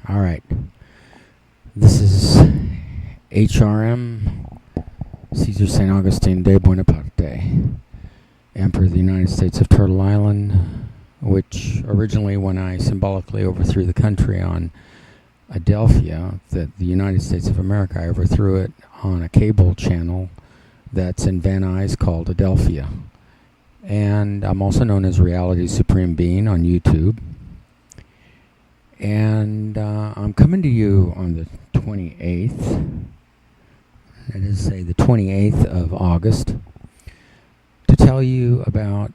All right. This is HRM, Caesar St. Augustine de Buonaparte, Emperor of the United States of Turtle Island, which originally, when I symbolically overthrew the country on Adelphia, the United States of America, I overthrew it on a cable channel that's in Van Nuys called Adelphia. And I'm also known as Reality Supreme Being on YouTube. And I'm coming to you on the 28th, that is, say, the 28th of August, to tell you about,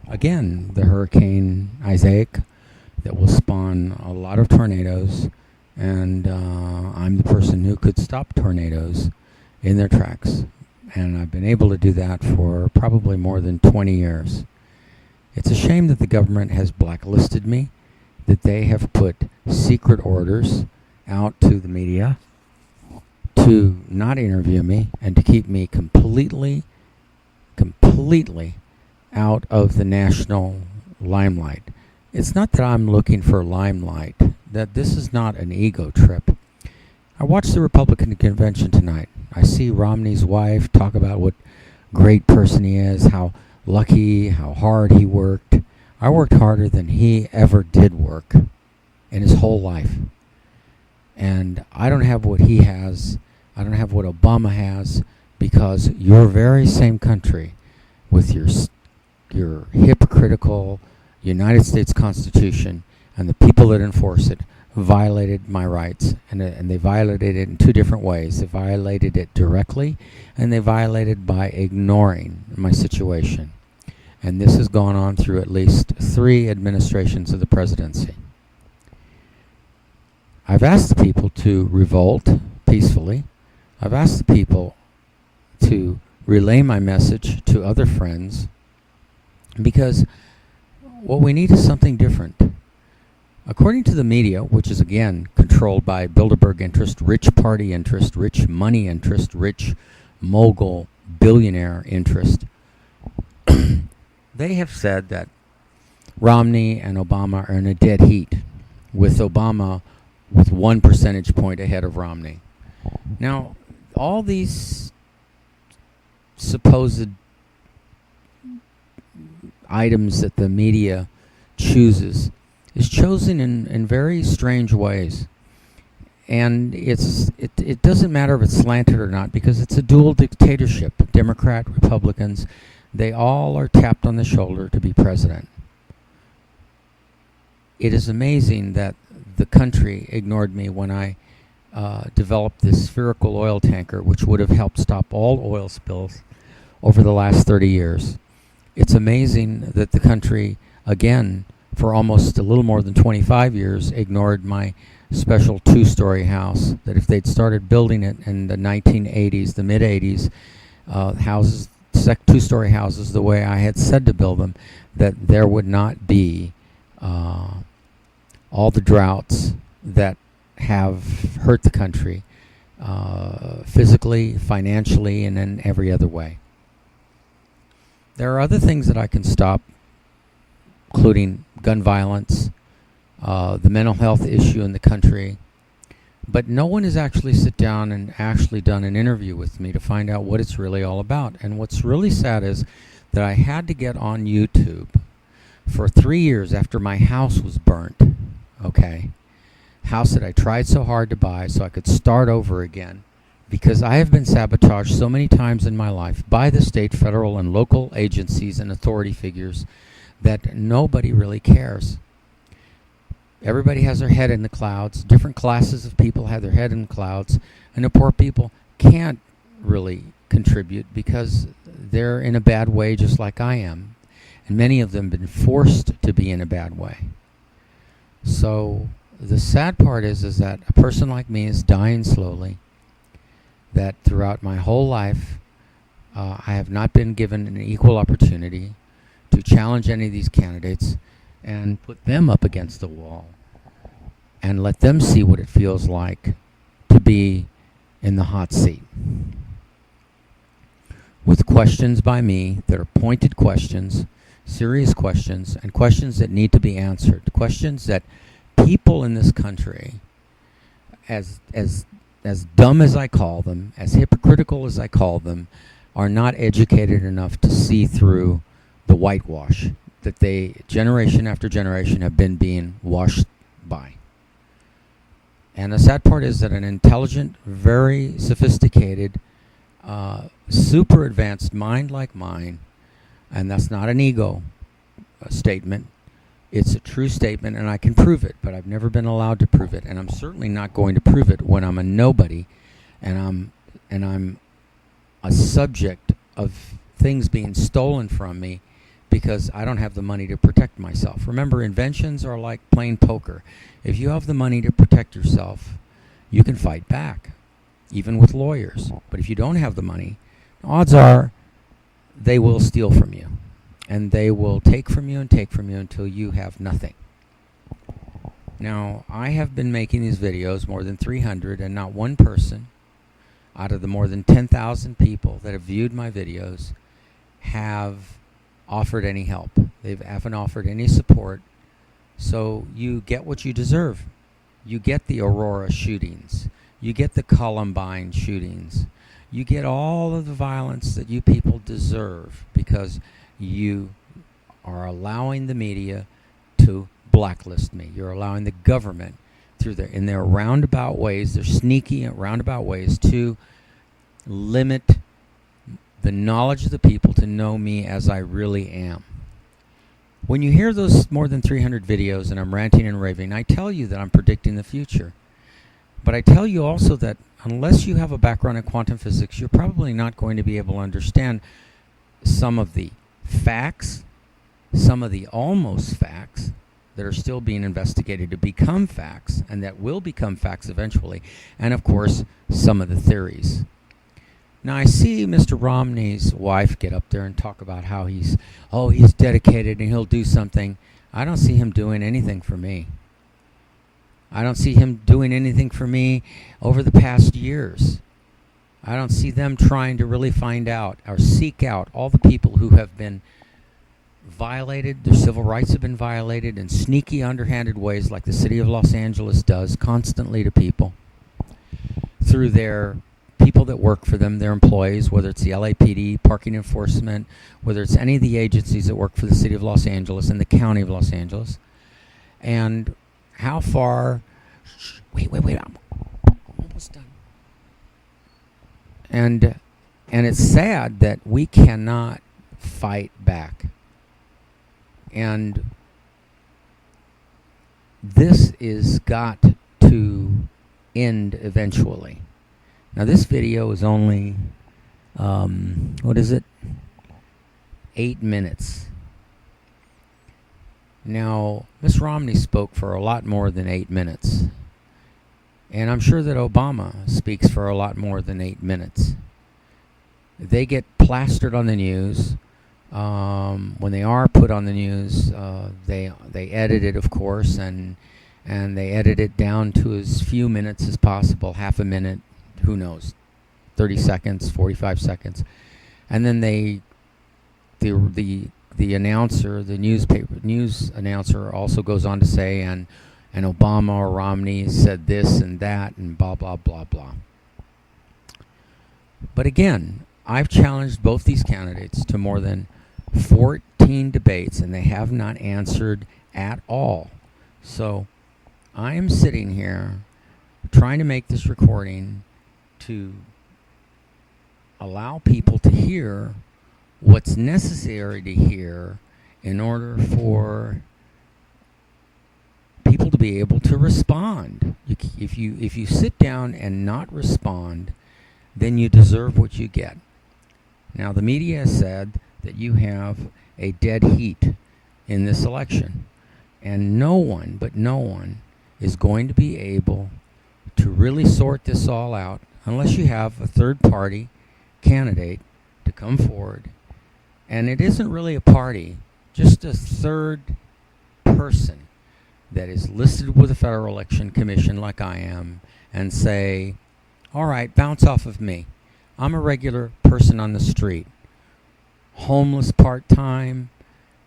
again, the Hurricane Isaac that will spawn a lot of tornadoes, and I'm the person who could stop tornadoes in their tracks. And I've been able to do that for probably more than 20 years. It's a shame that the government has blacklisted me, that they have put secret orders out to the media to not interview me and to keep me completely out of the national limelight. It's not that I'm looking for limelight, that this is not an ego trip. I watched the Republican convention tonight. I see Romney's wife talk about what great person he is, how lucky, how hard he worked. I worked harder than he ever did work in his whole life. And I don't have what he has. I don't have what Obama has, because your very same country, with your hypocritical United States Constitution and the people that enforce it, violated my rights, and they violated it in two different ways. They violated it directly, and they violated by ignoring my situation. And this has gone on through at least 3 administrations of the presidency. I've asked the people to revolt peacefully. I've asked the people to relay my message to other friends, because what we need is something different. According to the media, which is again controlled by Bilderberg interest, rich party interest, rich money interest, rich mogul billionaire interest, they have said that Romney and Obama are in a dead heat, with Obama with 1 percentage point ahead of Romney. Now, all these supposed items that the media chooses is chosen in very strange ways. And it doesn't matter if it's slanted or not, because it's a dual dictatorship. Democrat, Republicans, they all are tapped on the shoulder to be president. It is amazing that the country ignored me when I developed this spherical oil tanker, which would have helped stop all oil spills over the last 30 years. It's amazing that the country, again, for almost a little more than 25 years, ignored my special 2-story house, that if they'd started building it in the 1980s, the mid-80s, houses, 2-story houses, the way I had said to build them, that there would not be all the droughts that have hurt the country physically, financially, and in every other way. There are other things that I can stop, including gun violence, the mental health issue in the country. But no one has actually sit down and actually done an interview with me to find out what it's really all about. And what's really sad is that I had to get on YouTube for 3 years after my house was burnt, okay? House that I tried so hard to buy so I could start over again, because I have been sabotaged so many times in my life by the state, federal, and local agencies and authority figures that nobody really cares. Everybody has their head in the clouds. Different classes of people have their head in the clouds, and the poor people can't really contribute because they're in a bad way just like I am. And many of them have been forced to be in a bad way. So the sad part is that a person like me is dying slowly, that throughout my whole life I have not been given an equal opportunity to challenge any of these candidates and put them up against the wall and let them see what it feels like to be in the hot seat. With questions by me that are pointed questions, serious questions, and questions that need to be answered. Questions that people in this country, as dumb as I call them, as hypocritical as I call them, are not educated enough to see through the whitewash that they, generation after generation, have been being washed by. And the sad part is that an intelligent, very sophisticated, super advanced mind like mine, and that's not an ego statement, it's a true statement, and I can prove it, but I've never been allowed to prove it, and I'm certainly not going to prove it when I'm a nobody, and I'm a subject of things being stolen from me because I don't have the money to protect myself. Remember, inventions are like playing poker. If you have the money to protect yourself, you can fight back, even with lawyers. But if you don't have the money, odds are they will steal from you. And they will take from you and take from you until you have nothing. Now, I have been making these videos, more than 300, and not one person out of the more than 10,000 people that have viewed my videos have offered any help. They haven't offered any support. So you get what you deserve. You get the Aurora shootings. You get the Columbine shootings. You get all of the violence that you people deserve because you are allowing the media to blacklist me. You're allowing the government in their roundabout ways, their sneaky roundabout ways, to limit the knowledge of the people to know me as I really am. When you hear those more than 300 videos and I'm ranting and raving, I tell you that I'm predicting the future. But I tell you also that unless you have a background in quantum physics, you're probably not going to be able to understand some of the facts, some of the almost facts that are still being investigated to become facts, and that will become facts eventually, and of course, some of the theories. Now, I see Mr. Romney's wife get up there and talk about how he's dedicated and he'll do something. I don't see him doing anything for me. I don't see him doing anything for me over the past years. I don't see them trying to really find out or seek out all the people who have been violated, their civil rights have been violated in sneaky, underhanded ways like the city of Los Angeles does constantly to people through their people that work for them, their employees, whether it's the LAPD, parking enforcement, whether it's any of the agencies that work for the city of Los Angeles and the county of Los Angeles. And how far... Wait, I'm almost done. And it's sad that we cannot fight back. And this is got to end eventually. Now, this video is only, 8 minutes. Now, Miss Romney spoke for a lot more than 8 minutes. And I'm sure that Obama speaks for a lot more than 8 minutes. They get plastered on the news. When they are put on the news, they edit it, of course, and they edit it down to as few minutes as possible, half a minute, who knows, 30 seconds, 45 seconds. And then the announcer, the news announcer also goes on to say, and Obama or Romney said this and that and blah, blah, blah, blah. But again, I've challenged both these candidates to more than 14 debates, and they have not answered at all. So I am sitting here trying to make this recording to allow people to hear what's necessary to hear in order for people to be able to respond. If you sit down and not respond, then you deserve what you get. Now, the media has said that you have a dead heat in this election, and no one is going to be able to really sort this all out unless you have a third-party candidate to come forward. And it isn't really a party, just a third person that is listed with the Federal Election Commission like I am, and say, all right, bounce off of me. I'm a regular person on the street, homeless part-time,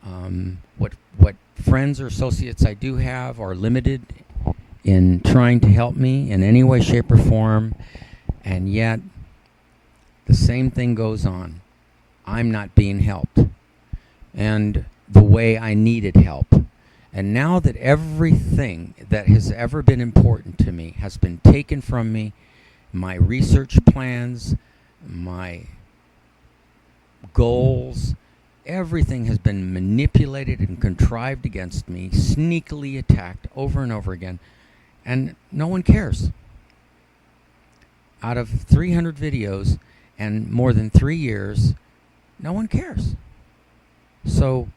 What friends or associates I do have are limited in trying to help me in any way, shape, or form, and yet the same thing goes on. I'm not being helped, and the way I needed help. And now that everything that has ever been important to me has been taken from me, my research plans, my goals, everything has been manipulated and contrived against me, sneakily attacked over and over again, and no one cares. Out of 300 videos and more than 3 years, no one cares. So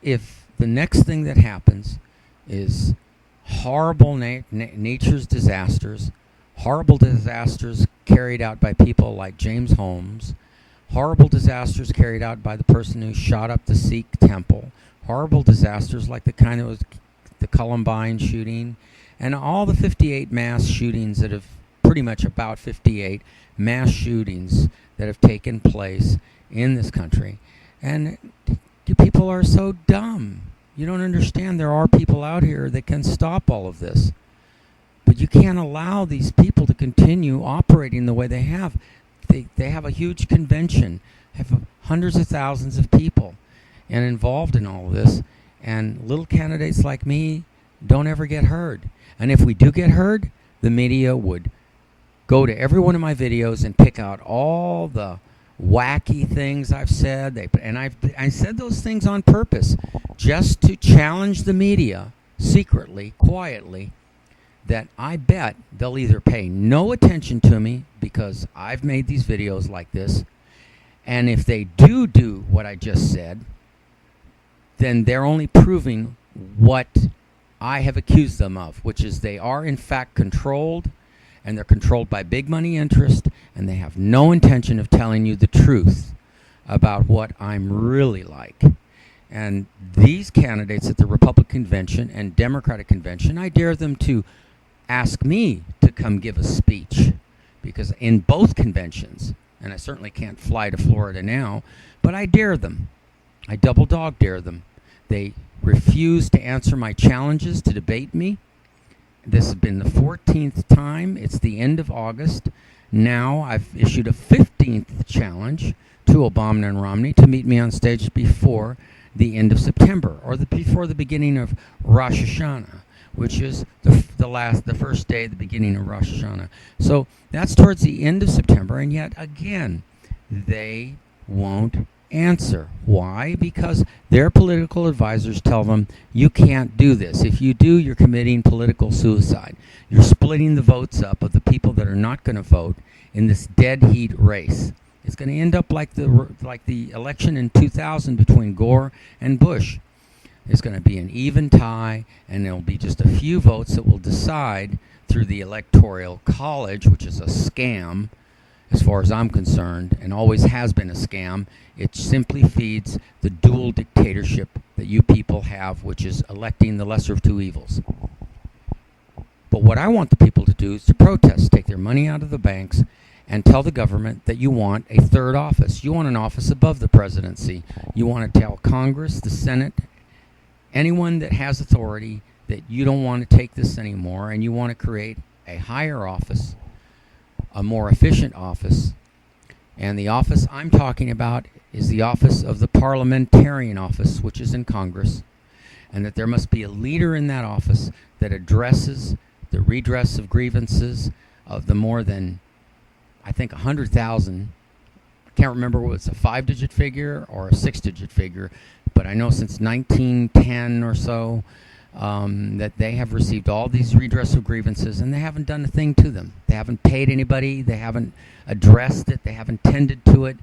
if the next thing that happens is horrible nature's disasters, horrible disasters carried out by people like James Holmes, horrible disasters carried out by the person who shot up the Sikh temple, horrible disasters like the kind that was the Columbine shooting, and all the 58 mass shootings that have, pretty much about 58 mass shootings that have taken place in this country. And you people are so dumb. You don't understand there are people out here that can stop all of this. But you can't allow these people to continue operating the way they have. They have a huge convention, have hundreds of thousands of people and involved in all of this. And little candidates like me don't ever get heard. And if we do get heard, the media would go to every one of my videos and pick out all the wacky things I've said. I said those things on purpose just to challenge the media secretly, quietly, that I bet they'll either pay no attention to me because I've made these videos like this, and if they do what I just said, then they're only proving what I have accused them of, which is they are in fact controlled, and they're controlled by big money interest, and they have no intention of telling you the truth about what I'm really like. And these candidates at the Republican convention and Democratic convention, I dare them to ask me to come give a speech, because in both conventions, and I certainly can't fly to Florida now, but I dare them. I double dog dare them. They refuse to answer my challenges to debate me. This has been the 14th time. It's the end of August. Now I've issued a 15th challenge to Obama and Romney to meet me on stage before the end of September, or before the beginning of Rosh Hashanah, which is the first day, the beginning of Rosh Hashanah. So that's towards the end of September, and yet again, they won't answer. Why? Because their political advisors tell them, you can't do this. If you do, you're committing political suicide. You're splitting the votes up of the people that are not going to vote in this dead heat race. It's going to end up like the election in 2000 between Gore and Bush. There's going to be an even tie, and there'll be just a few votes that will decide through the Electoral College, which is a scam, as far as I'm concerned, and always has been a scam. It simply feeds the dual dictatorship that you people have, which is electing the lesser of two evils. But what I want the people to do is to protest, take their money out of the banks, and tell the government that you want a third office. You want an office above the presidency. You want to tell Congress, the Senate, anyone that has authority that you don't want to take this anymore, and you want to create a higher office, a more efficient office. And the office I'm talking about is the office of the parliamentarian office, which is in Congress, and that there must be a leader in that office that addresses the redress of grievances of the more than, I think, 100,000. I can't remember whether it's a 5-digit figure or a 6-digit figure, but I know since 1910 or so that they have received all these redress of grievances, and they haven't done a thing to them. They haven't paid anybody. They haven't addressed it. They haven't tended to it.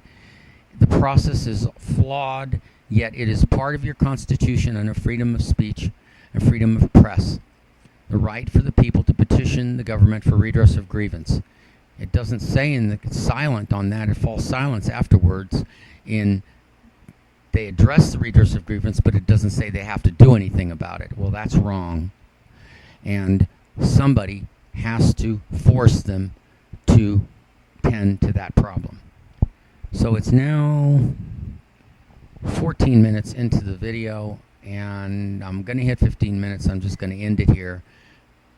The process is flawed, yet it is part of your Constitution under freedom of speech and freedom of press, the right for the people to petition the government for redress of grievance. It doesn't say it's silent on that. It falls silence afterwards they address the redress of grievance, but it doesn't say they have to do anything about it. Well, that's wrong. And somebody has to force them to tend to that problem. So it's now 14 minutes into the video, and I'm going to hit 15 minutes. I'm just going to end it here.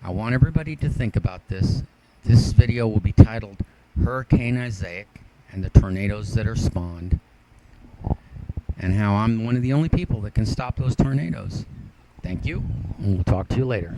I want everybody to think about this. This video will be titled Hurricane Isaac and the tornadoes that are spawned, and how I'm one of the only people that can stop those tornadoes. Thank you, and we'll talk to you later.